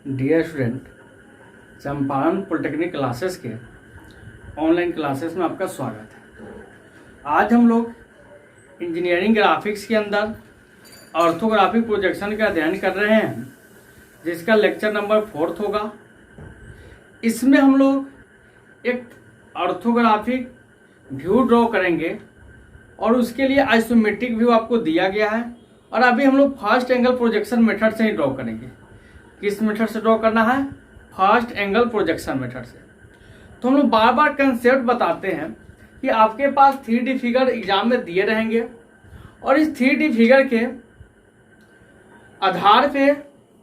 Dear student, Champaran polytechnic classes के online classes में आपका स्वागत है। आज हम लोग इंजीनियरिंग ग्राफिक्स के अंदर ऑर्थोग्राफिक प्रोजेक्शन का अध्ययन कर रहे हैं, जिसका लेक्चर नंबर 4 होगा। इसमें हम लोग एक ऑर्थोग्राफिक व्यू ड्रॉ करेंगे और उसके लिए आइसोमेट्रिक व्यू आपको दिया गया है। और अभी हम लोग फर्स्ट एंगल प्रोजेक्शन मेथड से ही ड्रॉ करेंगे। किस मेथड से ड्रॉ करना है? फर्स्ट एंगल प्रोजेक्शन मेथड से। तो हम लोग बार बार कंसेप्ट बताते हैं कि आपके पास 3D फिगर एग्जाम में दिए रहेंगे और इस 3D फिगर के आधार पे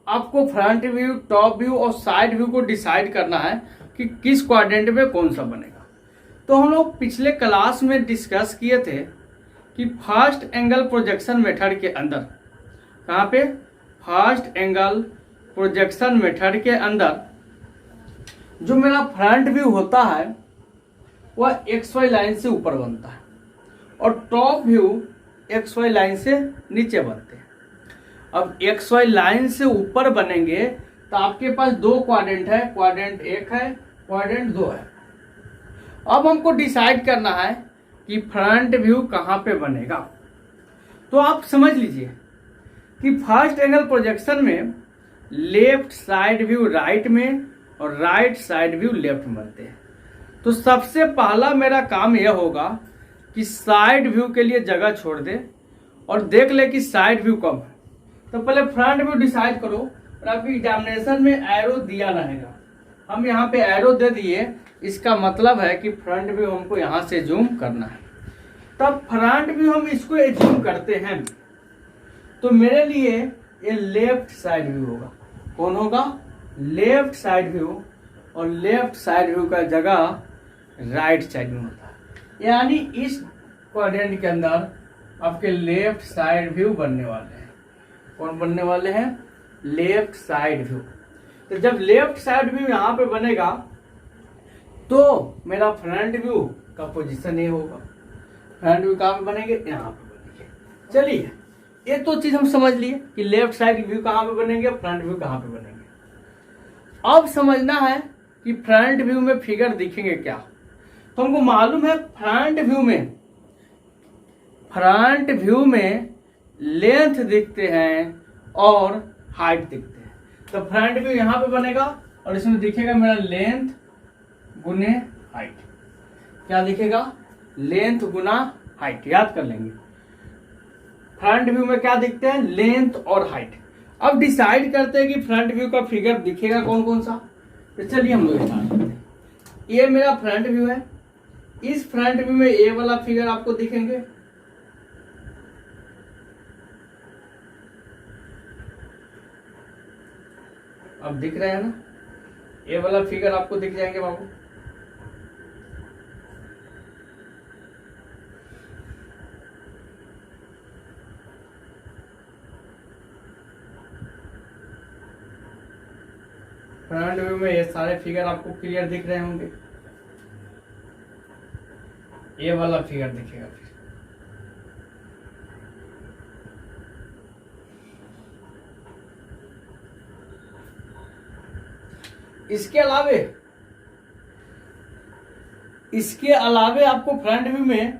आपको फ्रंट व्यू, टॉप व्यू और साइड व्यू को डिसाइड करना है कि किस क्वाड्रेंट में कौन सा बनेगा। तो हम लोग पिछले क्लास में डिस्कस किए थे कि फर्स्ट एंगल प्रोजेक्शन मेथड के अंदर, कहाँ पे? फर्स्ट एंगल प्रोजेक्शन मेथड के अंदर जो मेरा फ्रंट व्यू होता है वह XY लाइन से ऊपर बनता है और टॉप व्यू XY लाइन से नीचे बनते हैं। अब XY लाइन से ऊपर बनेंगे तो आपके पास दो क्वाड्रेंट है, क्वाड्रेंट 1 है, क्वाड्रेंट 2 है। अब हमको डिसाइड करना है कि फ्रंट व्यू कहाँ पे बनेगा। तो आप समझ लीजिए कि फर्स्ट एंगल प्रोजेक्शन में लेफ्ट साइड व्यू राइट में और राइट साइड व्यू लेफ्ट में बनते हैं। तो सबसे पहला मेरा काम यह होगा कि साइड व्यू के लिए जगह छोड़ दे और देख ले कि साइड व्यू कब है। तो पहले फ्रंट व्यू डिसाइड करो और आपकी एग्जामिनेशन में एरो दिया रहेगा। हम यहाँ पे एरो दे दिए, इसका मतलब है कि फ्रंट व्यू हमको यहाँ से जूम करना है। तब फ्रंट व्यू हम इसको जूम करते हैं तो मेरे लिए ये लेफ्ट साइड व्यू होगा। कौन होगा? Left side view. और लेफ्ट साइड व्यू का जगह राइट साइड में होता है, यानी इस क्वाड्रेंट के अंदर आपके लेफ्ट साइड व्यू बनने वाले हैं। कौन बनने वाले हैं? Left side view. तो जब लेफ्ट साइड व्यू यहाँ पे बनेगा तो मेरा फ्रंट व्यू का पोजीशन ये होगा। फ्रंट व्यू कहाँ पे बनेंगे? यहाँ पे बनेंगे। चलिए, ये तो चीज हम समझ लिए कि लेफ्ट साइड व्यू कहाँ पे बनेंगे, फ्रंट व्यू कहाँ पे बनेंगे। अब समझना है कि फ्रंट व्यू में फिगर दिखेंगे क्या। तो हमको मालूम है फ्रंट व्यू में लेंथ दिखते हैं और हाइट दिखते हैं। तो फ्रंट व्यू यहाँ पे बनेगा और इसमें दिखेगा मेरा लेंथ गुने हाइट। क्या दिखेगा? लेंथ गुना हाइट। याद कर लेंगे, फ्रंट व्यू में क्या दिखते हैं? लेंथ और हाइट। अब डिसाइड करते हैं कि फ्रंट व्यू का फिगर दिखेगा कौन कौन सा। तो चलिए हम लोग स्टार्ट करते हैं। ये मेरा फ्रंट व्यू है। इस फ्रंट व्यू में ये वाला फिगर आपको दिखेंगे। अब दिख रहे हैं ना? ये वाला फिगर आपको दिख जाएंगे बाबू। फ्रंट व्यू में ये सारे फिगर आपको क्लियर दिख रहे होंगे। ये वाला फिगर दिखेगा फिर। इसके अलावे आपको फ्रंट व्यू में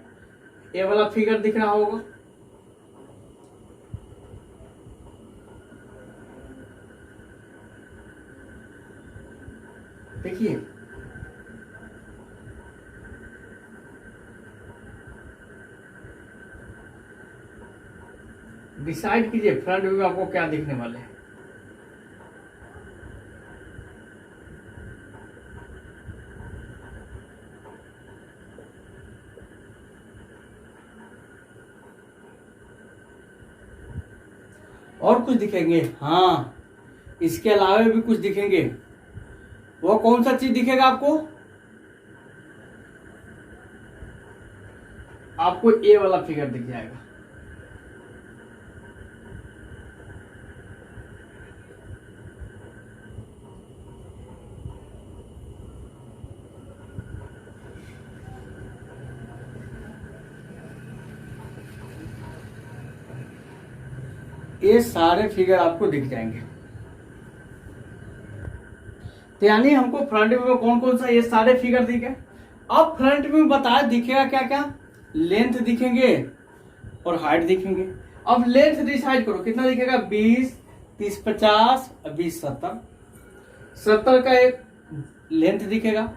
ये वाला फिगर दिख रहा होगा। देखिए, डिसाइड कीजिए फ्रंट व्यू में आपको क्या दिखने वाले हैं। और कुछ दिखेंगे? हाँ, इसके अलावा भी कुछ दिखेंगे। वो कौन सा चीज दिखेगा आपको? आपको ए वाला फिगर दिख जाएगा। ये सारे फिगर आपको दिख जाएंगे। तो यानी हमको फ्रंट व्यू में कौन कौन सा ये सारे फिगर दिखे। अब फ्रंट व्यू में बताया दिखेगा क्या क्या, लेंथ दिखेंगे और हाइट दिखेंगे। अब लेंथ डिसाइड करो कितना दिखेगा, 20, 30, 50, 20, 70। 70 का एक लेंथ दिखेगा,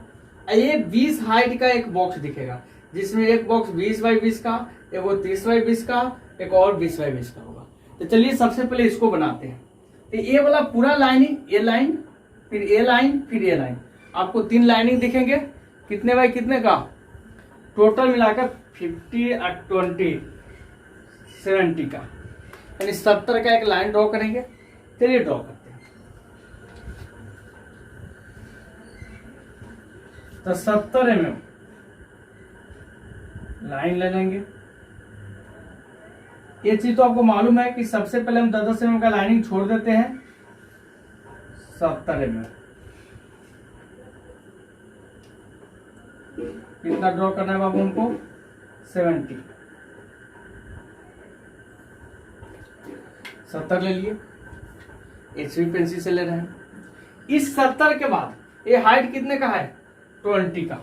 ये 20 हाइट का एक बॉक्स दिखेगा, जिसमें एक बॉक्स 20 बाई 20 का, एक वो 30 बाई 20 का, एक और 20 बाई 20 का होगा। तो चलिए सबसे पहले इसको बनाते हैं। तो ये वाला पूरा लाइनिंग, ये लाइन, फिर ये लाइन, फिर ये लाइन, आपको 3 लाइनिंग दिखेंगे। कितने बाई कितने का, टोटल मिलाकर 50 और 20 70 का, यानी 70 का एक लाइन ड्रॉ करेंगे। चलिए ड्रॉ करते हैं। तो 70 mm लाइन ले लेंगे। ये चीज तो आपको मालूम है कि सबसे पहले हम 10-10 mm का लाइनिंग छोड़ देते हैं। 70 mm कितना ड्रॉ करना है बाबू हमको, 70। 70 ले लिए, HB पेंसिल से ले रहे हैं। इस 70 के बाद ये हाइट कितने का है, 20 का,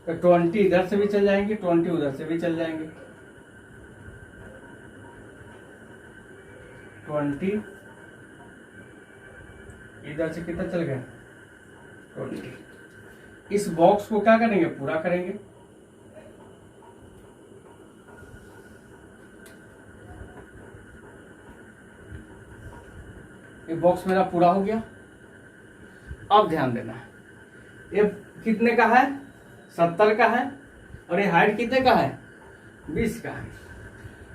तो 20 इधर से भी चल जाएंगे, 20 उधर से भी चल जाएंगे। 20 इधर से कितना चल गया, 20। इस बॉक्स को क्या करेंगे, पूरा करेंगे। ये बॉक्स मेरा पूरा हो गया। अब ध्यान देना है, ये कितने का है, 70 का है, और ये हाइट कितने का है, 20 का है।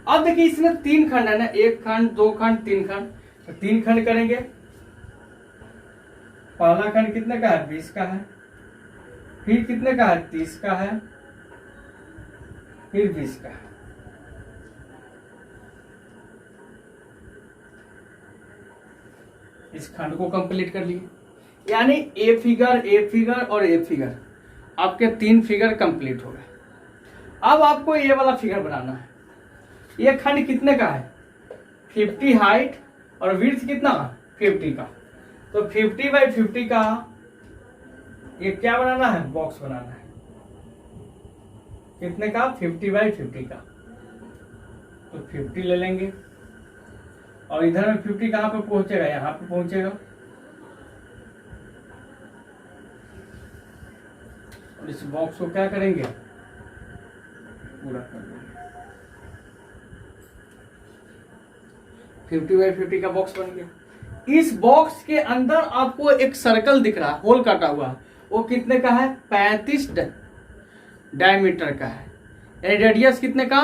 अब देखिए इसमें 3 खंड है ना, 1 खंड, 2 खंड, 3 खंड। तो 3 खंड करेंगे। पहला खंड कितने का है, 20 का है, फिर कितने का है, 30 का है, फिर 20 का है। इस खंड को कंप्लीट कर लिए, यानी ए फिगर और ए फिगर, आपके 3 फिगर कंप्लीट हो गए। अब आपको ये वाला फिगर बनाना है। ये खंड कितने का है, 50 हाइट और विड्थ कितना, 50 का। तो 50 बाई 50 का ये क्या बनाना है, बॉक्स बनाना है। कितने का, 50 बाई 50 का। तो 50 ले लेंगे, और इधर में 50 कहां पे पहुंचेगा, यहां पे पहुंचेगा। और इस बॉक्स को क्या करेंगे, पूरा कर देंगे। 50 बाई 50 का बॉक्स बन गया। इस बॉक्स के अंदर आपको एक सर्कल दिख रहा है, होल काटा हुआ, वो कितने का है, 35 डायमीटर का है। यानी रेडियस कितने का,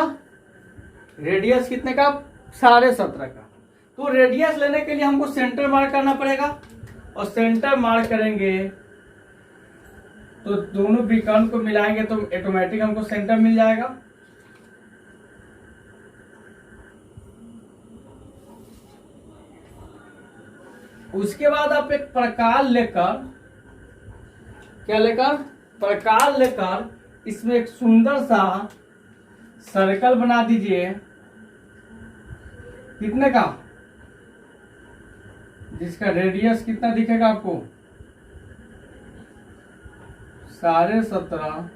रेडियस कितने का, 17.5 का। तो रेडियस लेने के लिए हमको सेंटर मार्क करना पड़ेगा, और सेंटर मार्क करेंगे तो दोनों विकर्ण को मिलाएंगे तो ऑटोमेटिक हमको सेंटर मिल जाएगा। उसके बाद आप एक प्रकार लेकर, क्या लेकर, प्रकार लेकर इसमें एक सुंदर सा सर्कल बना दीजिए। कितने का, जिसका रेडियस कितना दिखेगा आपको, 17.5।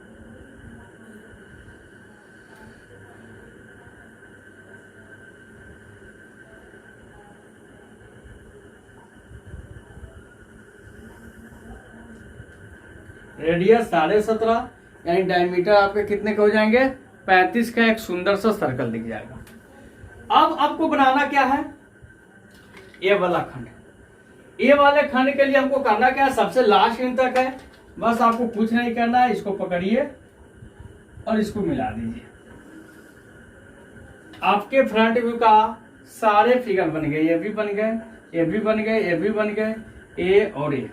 रेडियस 17.5, यानी डायमीटर आपके कितने के हो जाएंगे, 35 का एक सुंदर सा सर्कल दिख जाएगा। अब आपको बनाना क्या है, ये वाला खंड। ये वाले खंड के लिए हमको करना क्या है, सबसे लास्ट इन तक है, बस आपको कुछ नहीं करना है। इसको पकड़िए और इसको मिला दीजिए। आपके फ्रंट व्यू का सारे फिगर बन गए, ये भी बन गए, ये भी बन गए, ये भी बन गए, ए और ए।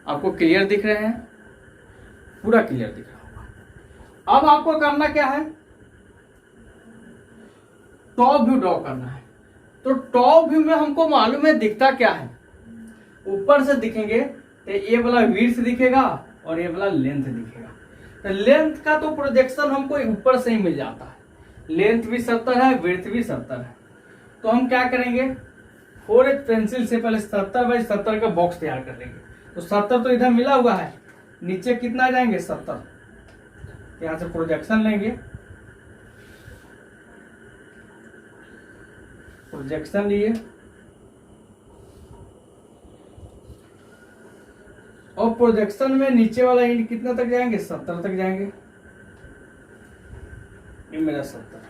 आपको क्लियर दिख रहे हैं, पूरा क्लियर दिख रहा होगा। अब आपको करना क्या है, टॉप व्यू ड्रॉ करना है। तो टॉप व्यू में हमको मालूम है दिखता क्या है, ऊपर से दिखेंगे तो ये वाला विड्थ दिखेगा और ये वाला लेंथ दिखेगा। तो लेंथ का तो प्रोजेक्शन हमको ऊपर से ही मिल जाता है, लेंथ भी 70 है, विड्थ भी 70 है। तो हम क्या करेंगे, 4H पेंसिल से पहले 70 बाई 70 का बॉक्स तैयार कर लेंगे। तो 70 तो इधर मिला हुआ है, नीचे कितना जाएंगे 70। यहां से प्रोजेक्शन लेंगे, प्रोजेक्शन लिए और प्रोजेक्शन में नीचे वाला एंड कितना तक जाएंगे 70 तक जाएंगे। ये मेरा 70।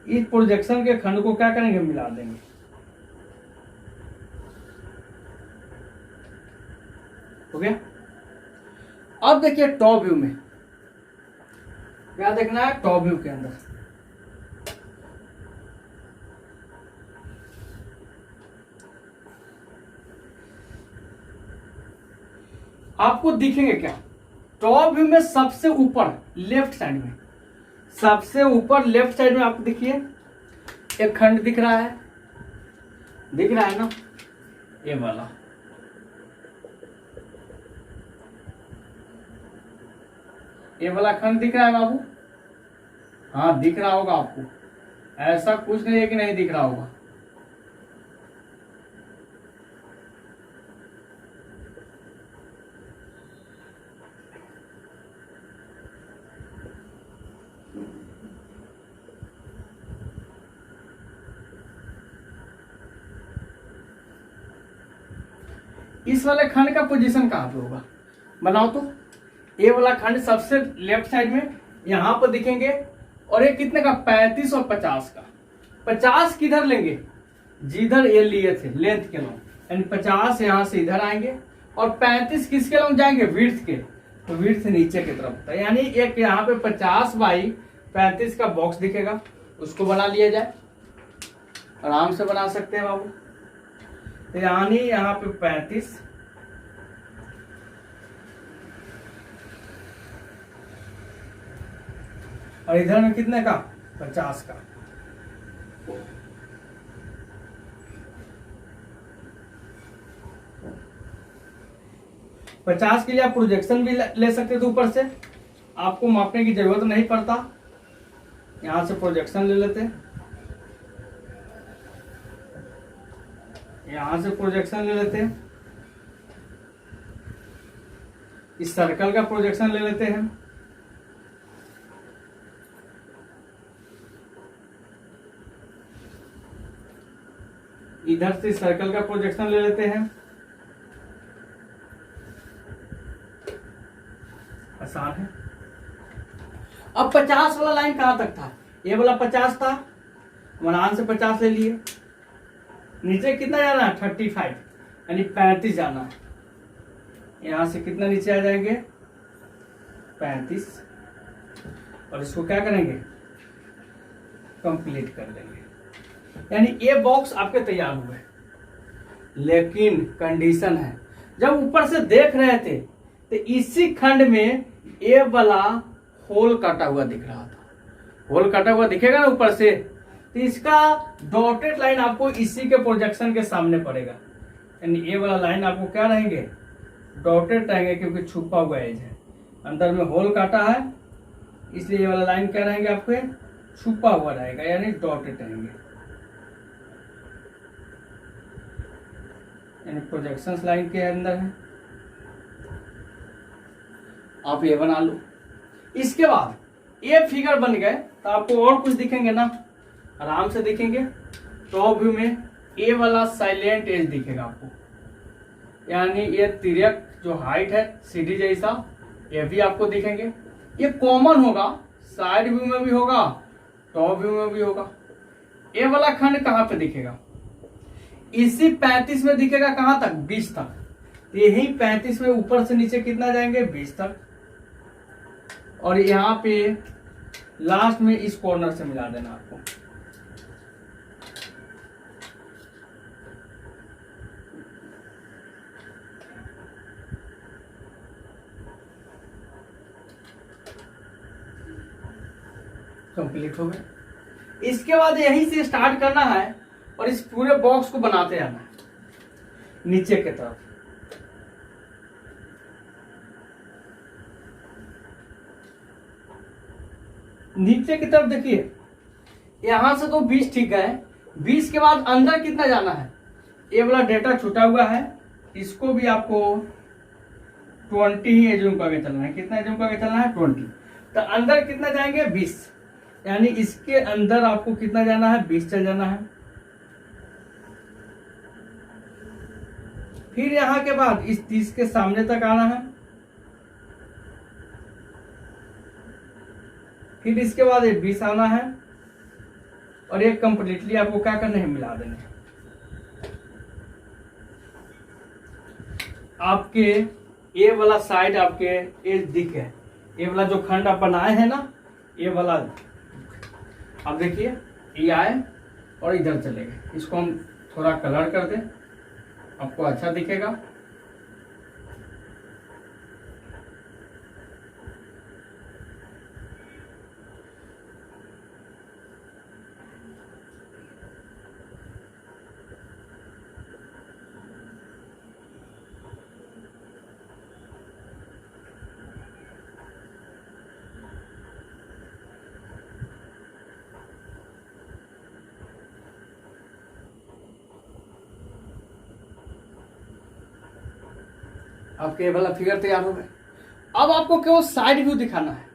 इस प्रोजेक्शन के खंड को क्या करेंगे, मिला देंगे। हो गया। अब देखिए टॉप व्यू में क्या देखना है, टॉप व्यू के अंदर आपको दिखेंगे क्या, टॉप व्यू में सबसे ऊपर लेफ्ट साइड में, सबसे ऊपर लेफ्ट साइड में आपको देखिए एक खंड दिख रहा है, दिख रहा है ना, ये वाला। ये वाला खंड दिख रहा है बाबू, हाँ दिख रहा होगा आपको, ऐसा कुछ नहीं है कि नहीं दिख रहा होगा। इस वाले खंड का पोजीशन कहां पे होगा, बनाओ तो। ये वाला खंड सबसे लेफ्ट साइड में यहां पर दिखेंगे, और ये कितने का 35 और 50 का। 50 किधर लेंगे, जिधर ये लिए थे लेंथ के लॉन्ग, यानी 50 यहां से इधर आएंगे, और 35 किसके लॉन्ग जाएंगे, विड्थ के, तो विड्थ से नीचे की तरफ होता है। यानी एक यहाँ पे 50 बाई 35 का बॉक्स दिखेगा, उसको बना लिया जाए, आराम से बना सकते हैं बाबू। तो यानी यहाँ पे 35 और इधर में कितने का 50 का। पचास के लिए आप प्रोजेक्शन भी ले सकते थे, ऊपर से आपको मापने की जरूरत नहीं पड़ता। यहां से प्रोजेक्शन ले लेते, यहां से प्रोजेक्शन ले लेते हैं, इस सर्कल का प्रोजेक्शन ले लेते हैं, इधर से सर्कल का प्रोजेक्शन ले लेते हैं, आसान है। अब 50 वाला लाइन कहां तक था, ये वाला 50 था, मनान से 50 ले लिए, नीचे कितना जाना है 35, यानी 35 जाना है। यहां से कितना नीचे आ जाएंगे 35, और इसको क्या करेंगे कंप्लीट कर देंगे, यानी ये बॉक्स आपके तैयार हुए। लेकिन कंडीशन है, जब ऊपर से देख रहे थे तो इसी खंड में ये वाला होल काटा हुआ दिख रहा था, होल काटा हुआ दिखेगा ना ऊपर से, तो इसका डॉटेड लाइन आपको इसी के प्रोजेक्शन के सामने पड़ेगा, यानी ये वाला लाइन आपको क्या रहेंगे डॉटेड रहेंगे, क्योंकि छुपा हुआ एज है, अंदर में होल काटा है, इसलिए ये वाला लाइन क्या रहेंगे आपके छुपा हुआ रहेगा, यानी डॉटेड रहेंगे, यानी प्रोजेक्शन लाइन के अंदर है। आप ये बना लो। इसके बाद ये फिगर बन गए तो आपको और कुछ दिखेंगे ना, आराम से दिखेंगे। टॉप व्यू में ये वाला साइलेंट एज दिखेगा आपको, यानी ये तिर्यक जो हाइट है सीढ़ी जैसा, ये भी आपको दिखेंगे। ये कॉमन होगा, साइड व्यू में भी होगा, टॉप व्यू में भी होगा। ये वाला खंड कहां पे दिखेगा, इसी 35 में दिखेगा, कहां तक 20 तक। यही 35 में ऊपर से नीचे कितना जाएंगे 20 तक, और यहाँ पे लास्ट में इस कॉर्नर से मिला देना आपको। कंप्लीट हो गया। इसके बाद यहीं से स्टार्ट करना है और इस पूरे बॉक्स को बनाते आना है नीचे की तरफ। नीचे की तरफ देखिए, यहां से तो 20 ठीक है, 20 के बाद अंदर कितना जाना है, ये वाला डेटा छूटा हुआ है, इसको भी आपको 20 ही एज्यूम करके चलना है। कितना एज्यूम करके चलना है? 20। तो अंदर कितना जाएंगे? 20, यानी इसके अंदर आपको कितना जाना है? 20 चल जाना है। फिर यहां के बाद इस 30 के सामने तक आना है। फिर इसके बाद ये 20 आना है और ये कंप्लीटली आपको क्या करना है? मिला देना है। आपके ये वाला साइड आपके ये दिखे, ये वाला जो खंड आप बनाए हैं ना, ये वाला आप देखिए ये आए और इधर चले गए। इसको हम थोड़ा कलर कर दें, आपको अच्छा दिखेगा। आपके ये वाला फिगर तैयार हो गया। अब आपको केवल साइड व्यू दिखाना है।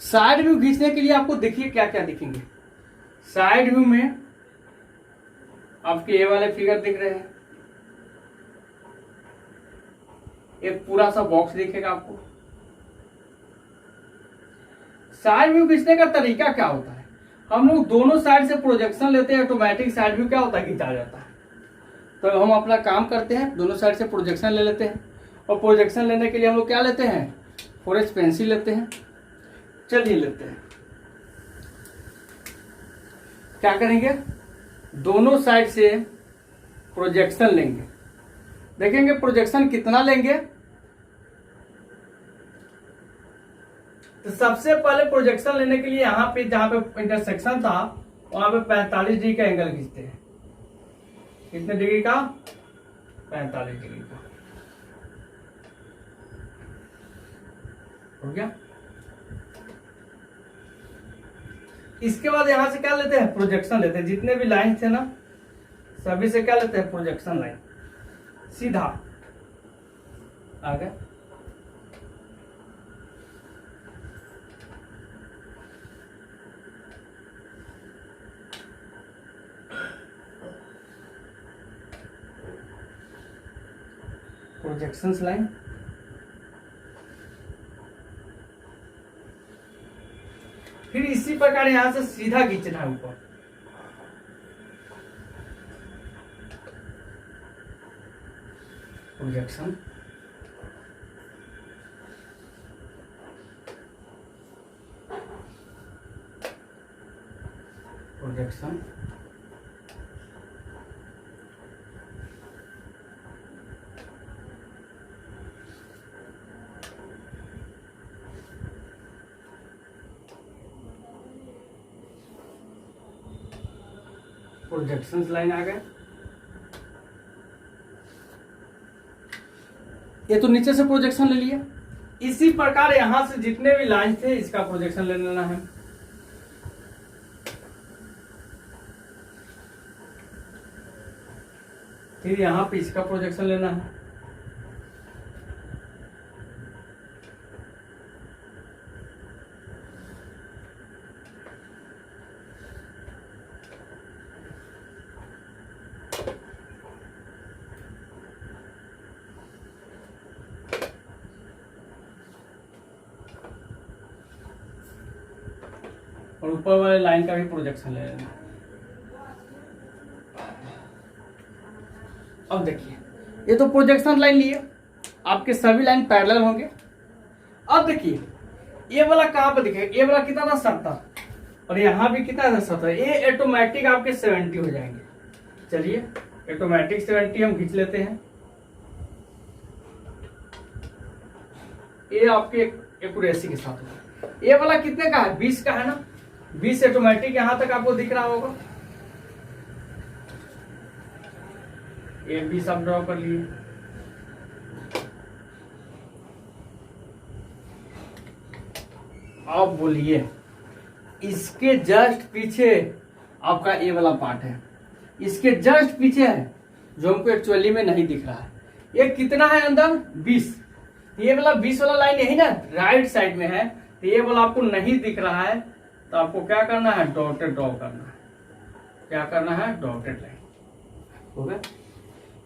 साइड व्यू खींचने के लिए आपको देखिए क्या क्या दिखेंगे। साइड व्यू में आपके ये वाले फिगर दिख रहे हैं, एक पूरा सा बॉक्स दिखेगा आपको। साइड व्यू खींचने का तरीका क्या होता है? हम लोग दोनों साइड से प्रोजेक्शन लेते हैं, ऑटोमेटिक साइड व्यू क्या होता है? खींचा जाता है। तो हम अपना काम करते हैं, दोनों साइड से प्रोजेक्शन ले लेते हैं। और प्रोजेक्शन लेने के लिए हम लोग क्या लेते हैं? 4H पेंसिल लेते हैं। चलिए लेते हैं, क्या करेंगे? दोनों साइड से प्रोजेक्शन लेंगे। देखेंगे प्रोजेक्शन कितना लेंगे। तो सबसे पहले प्रोजेक्शन लेने के लिए यहां पे जहां पे इंटरसेक्शन था वहां पे 45 डिग्री का एंगल खींचते हैं। कितने डिग्री का? 45 डिग्री का। हो गया। इसके बाद यहां से क्या लेते हैं? प्रोजेक्शन लेते हैं। जितने भी लाइन थे ना सभी से क्या लेते हैं? प्रोजेक्शन लाइन सीधा आ गया। प्रोजेक्शंस लाइन फिर इसी प्रकार यहां से सीधा खींचना है ऊपर। प्रोजेक्शन प्रोजेक्शन प्रोजेक्शंस लाइन आ गए। ये तो नीचे से प्रोजेक्शन ले लिया। इसी प्रकार यहां से जितने भी लाइन थे इसका प्रोजेक्शन ले लेना है। फिर यहां पे इसका प्रोजेक्शन लेना है। और ऊपर वाले लाइन का भी प्रोजेक्शन ले लेना। अब देखिए ये तो प्रोजेक्शन लाइन लिए, आपके सभी लाइन पैरेलल होंगे। अब देखिए ये वाला कहां पर दिखेगा? ये वाला कितना था? 70 और यहां भी कितना था? 70। ये ऑटोमेटिक आपके 70 हो जाएंगे। चलिए ऑटोमेटिक 70 हम खींच लेते हैं। ये आपके एक्यूरेसी के साथ होगा। ये वाला कितने का है? 20 का है ना। 20 ऑटोमेटिक यहां तक आपको दिख रहा होगा। ये 20 आप ड्रॉ कर लिए। अब बोलिए इसके जस्ट पीछे आपका ये वाला पार्ट है, इसके जस्ट पीछे है जो हमको एक्चुअली में नहीं दिख रहा है। ये कितना है अंदर 20। ये वाला 20 वाला लाइन यही ना राइट साइड में है, तो ये वाला आपको नहीं दिख रहा है, तो आपको क्या करना है, डॉटेड ड्रॉ करना है। क्या करना है, डॉटेड लाइन हो गया।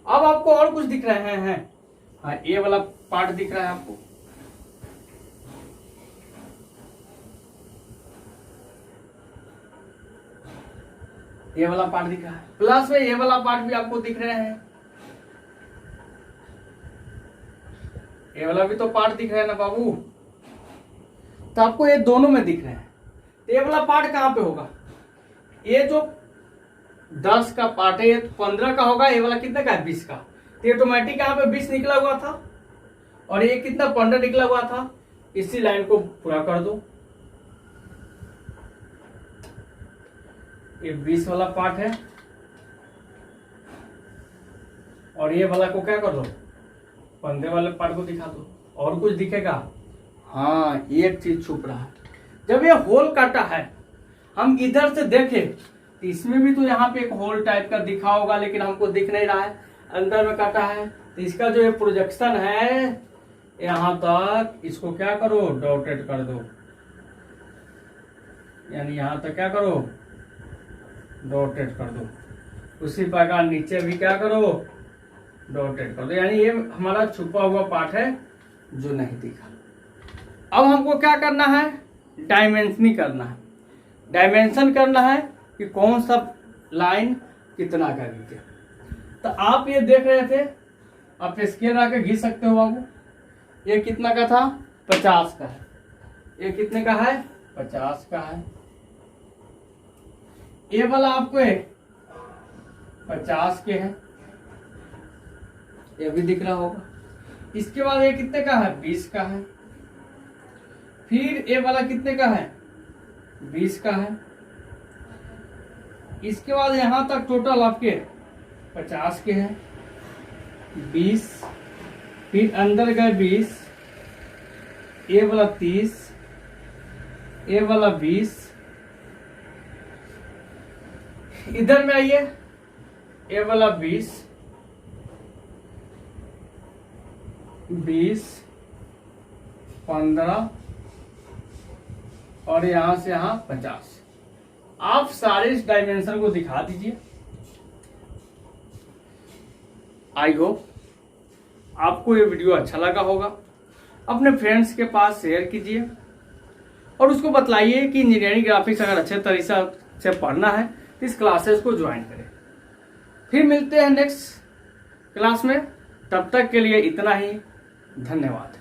अब आपको और कुछ दिख रहे हैं, हाँ ये वाला पार्ट दिख रहा है आपको, ये वाला पार्ट दिख रहा है, प्लस में ये वाला पार्ट भी आपको दिख रहे हैं, ये वाला भी तो पार्ट दिख रहा है ना बाबू। तो आपको ये दोनों में दिख रहे हैं, तो ये वाला पार्ट कहां पे होगा, ये जो 10 का पार्ट है ये 15 का होगा, ये वाला कितने का है 20 का, तो ये ऑटोमेटिक यहाँ पे 20 निकला हुआ था और ये कितना 15 निकला हुआ था। इसी लाइन को पूरा कर दो, ये 20 वाला पार्ट है और ये वाला को क्या कर दो, 15 वाले पार्ट को दिखा दो। और कुछ दिखेगा, हाँ एक चीज छुप रहा है। जब ये होल काटा है, हम इधर से देखें तो इसमें भी तो यहाँ पे एक होल टाइप का दिखा होगा, लेकिन हमको दिख नहीं रहा है, अंदर में काटा है। तो इसका जो ये प्रोजेक्शन है यहाँ तक, इसको क्या करो, डॉटेड कर दो, यानी यहाँ तक क्या करो, डॉटेड कर दो। उसी प्रकार नीचे भी क्या करो, डॉटेड कर दो, यानी ये हमारा छुपा हुआ पार्ट है जो नहीं दिखा। अब हमको क्या करना है, डायमेंशनिंग करना है, डायमेंशन करना है कि कौन सा लाइन कितना का खींचे। तो आप ये देख रहे थे, आप स्केल आके घींच सकते हो बाबू। ये कितना का था, 50 का है, ये कितने का है, 50 का है। ये वाला आपको 50 के है, ये भी दिख रहा होगा। इसके बाद ये कितने का है, 20 का है। फिर ये वाला कितने का है, 20 का है। इसके बाद यहां तक टोटल आपके 50 के हैं, 20, फिर अंदर गए 20, ये वाला 30, ये वाला 20, इधर में आइए, ये वाला 20, 15 और यहां से यहां 50। आप सारे इस डायमेंशन को दिखा दीजिए। आई होप आपको ये वीडियो अच्छा लगा होगा। अपने फ्रेंड्स के पास शेयर कीजिए और उसको बतलाइए कि इंजीनियरिंग ग्राफिक्स अगर अच्छे तरीके से पढ़ना है तो इस क्लासेस को ज्वाइन करें। फिर मिलते हैं नेक्स्ट क्लास में, तब तक के लिए इतना ही, धन्यवाद।